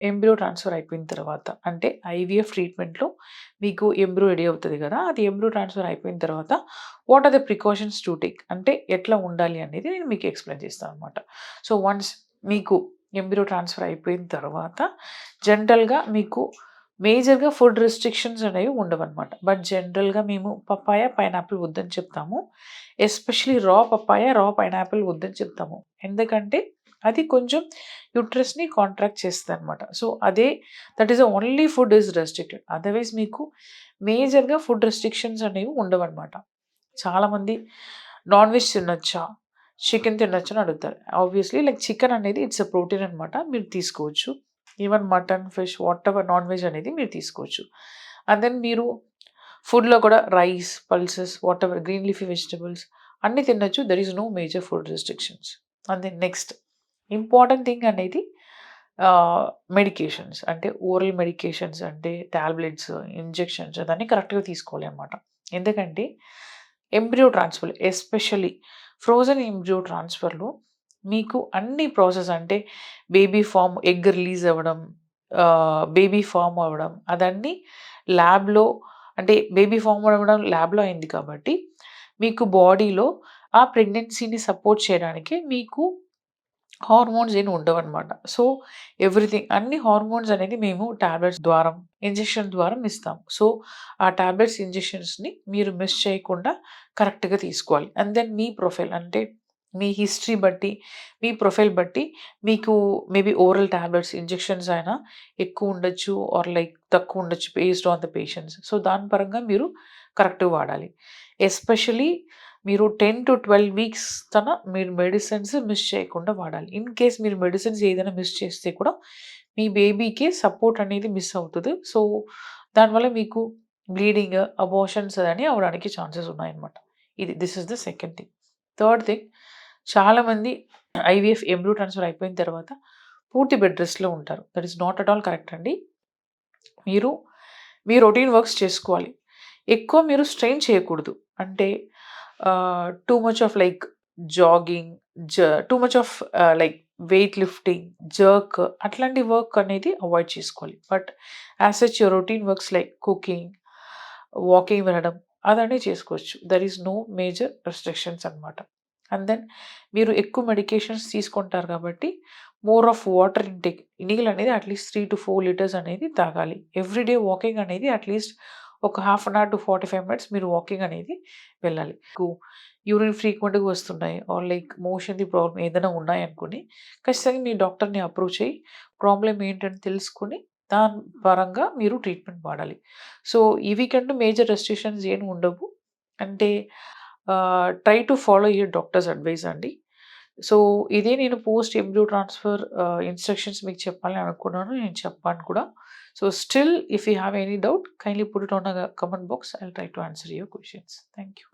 Embryo transfer అయిపోయిన తర్వాత అంటే ఐవీఎఫ్ ట్రీట్మెంట్‌లో మీకు ఎంబ్రియో రెడీ అవుతది గదా! అది ఎంబ్రియో ట్రాన్స్‌ఫర్ అయిపోయిన తర్వాత what are the precautions to take అంటే ఎట్లా ఉండాలి అనేది నేను మీకు ఎక్స్‌ప్లెయిన్ చేస్తాననమాట. సో, వన్స్ మీకు ఎంబ్రియో ట్రాన్స్‌ఫర్ అయిపోయిన తర్వాత జనరల్‌గా మీకు మేజర్‌గా ఫుడ్ రెస్ట్రిక్షన్స్ అనేవి ఉండవనమాట. బట్ జనరల్‌గా మేము పపాయ, పైనాపిల్ వద్దని చెప్తాము. ఎస్పెషల్లీ రా పపాయ, రా పైనాపిల్ వద్దని చెప్తాము. ఎందుకంటే అది కొంచెం యూట్రస్‌ని కాంట్రాక్ట్ చేస్తదనమాట. So, that is the only food is restricted. Otherwise మీకు మేజర్‌గా ఫుడ్ రెస్ట్రిక్షన్స్ అనేవి ఉండవనమాట. చాలామంది నాన్ వెజ్ తినొచ్చా? చికెన్ తినొచ్చా? అని అడుగుతారు. ఆబ్వియస్‌లీ లైక్ చికెన్ అనేది ఇట్స్ ఎ ప్రోటీన్ అనమాట. మీరు తీసుకోవచ్చు. Even mutton, fish whatever non veg అనేది మీరు తీసుకోవచ్చు. అండ్ దెన్ మీరు ఫుడ్‌లో కూడా rice, pulses whatever green leafy vegetables అన్నీ తినొచ్చు. There is no major food restrictions. And then next important thing అనేది మెడికేషన్స్ అంటే ఓరల్ మెడికేషన్స్ అంటే టాబ్లెట్స్, ఇంజెక్షన్స్ అదన్నీ కరెక్ట్‌గా తీసుకోవాలి అన్నమాట. ఎందుకంటే embryo transfer especially frozen embryo ట్రాన్స్‌ఫర్‌లో మీకు అన్ని ప్రాసెస్ అంటే బేబీ ఫార్మ్ ఎగ్ రిలీజ్ అవ్వడం, బేబీ ఫార్మ్ అవ్వడం అదన్నీ ల్యాబ్‌లో అంటే బేబీ ఫార్మ్ అవ్వడం ల్యాబ్‌లో అయింది కాబట్టి మీకు బాడీలో ఆ ప్రెగ్నెన్సీని సపోర్ట్ చేయడానికి మీకు హార్మోన్స్ ఏమి ఉండవనమాట. సో, ఎవ్రీథింగ్ అన్ని హార్మోన్స్ అనేది మేము టాబ్లెట్స్ ద్వారా, ఇంజెక్షన్ ద్వారా ఇస్తాం. సో, ఆ టాబ్లెట్స్, ఇంజెక్షన్స్‌ని మీరు మిస్ చేయకుండా కరెక్ట్‌గా తీసుకోవాలి. అండ్ దెన్ మీ ప్రొఫైల్ అంటే మీ హిస్టరీ బట్టి, మీ ప్రొఫైల్ బట్టి మీకు మేబీ ఓరల్ టాబ్లెట్స్, ఇంజెక్షన్స్ అయినా ఎక్కువ ఉండొచ్చు ఆర్ లైక్ తక్కువ ఉండొచ్చు based on the patients. So, దాని పరంగా మీరు కరెక్ట్‌గా వాడాలి. ఎస్పెషల్లీ మీరు 10-12 వీక్స్ మీరు మెడిసిన్స్ మిస్ చేయకుండా వాడాలి. ఇన్ కేస్ మీరు మెడిసిన్స్ ఏదైనా మిస్ చేస్తే కూడా మీ బేబీకి సపోర్ట్ అనేది మిస్ అవుతది. సో, దానివల్ల మీకు బ్లీడింగ్, అబార్షన్స్ అని అవ్వడానికి ఛాన్సెస్ ఉన్నాయన్నమాట. This is the second thing. Third thing చాలామంది ఐవీఎఫ్ ఎంబ్రియో ట్రాన్స్‌ఫర్ అయిపోయిన తర్వాత పూర్తి బెడ్ రెస్ట్‌లో ఉంటారు. That is not at all correct అండి. మీరు మీ రొటీన్ వర్క్స్ చేసుకోవాలి. ఎక్కువ మీరు స్ట్రెయిన్ చేయకూడదు. అంటే too much of like jogging, too much of like weight lifting, jerk అట్లాంటి వర్క్ అనేది అవాయిడ్ చేసుకోవాలి. But as such your routine works like cooking, walking వెళ్ళడం అదన్నీ చేసుకోవచ్చు. There is no major restrictions అనమాట. అండ్ దెన్ మీరు ఎక్కువ మెడికేషన్స్ తీసుకుంటారు కాబట్టి మోర్ ఆఫ్ వాటర్ ఇంటేక్ నీళ్ళనేది అట్‌లీస్ట్ 3-4 లీటర్స్ అనేది తాగాలి. ఎవ్రీడే వాకింగ్ అనేది అట్‌లీస్ట్ ఒక half an hour to 45 minutes మీరు వాకింగ్ అనేది వెళ్ళాలి. మీకు యూరిన్ ఫ్రీక్వెంట్‌గా వస్తున్నాయి ఆర్ లైక్ మోషన్‌ది ప్రాబ్లమ్ ఏదైనా ఉన్నాయనుకోండి, ఖచ్చితంగా మీ డాక్టర్‌ని అప్రోచ్ అయ్యి ప్రాబ్లమ్ ఏంటని తెలుసుకొని దాని పరంగా మీరు ట్రీట్మెంట్ వాడాలి. సో, ఇవికంటూ మేజర్ రెస్ట్రిక్షన్స్ ఏమి ఉండవు. అంటే try to follow your doctors advice అండి. సో, ఇదే నేను పోస్ట్ ఎంబ్రియో ట్రాన్స్‌ఫర్ ఇన్‌స్ట్రక్షన్స్ మీకు చెప్పాలని అనుకున్నాను. నేను చెప్పాను కూడా. So, still if you have any doubt kindly put it on the comment box. I will try to answer your questions. Thank you.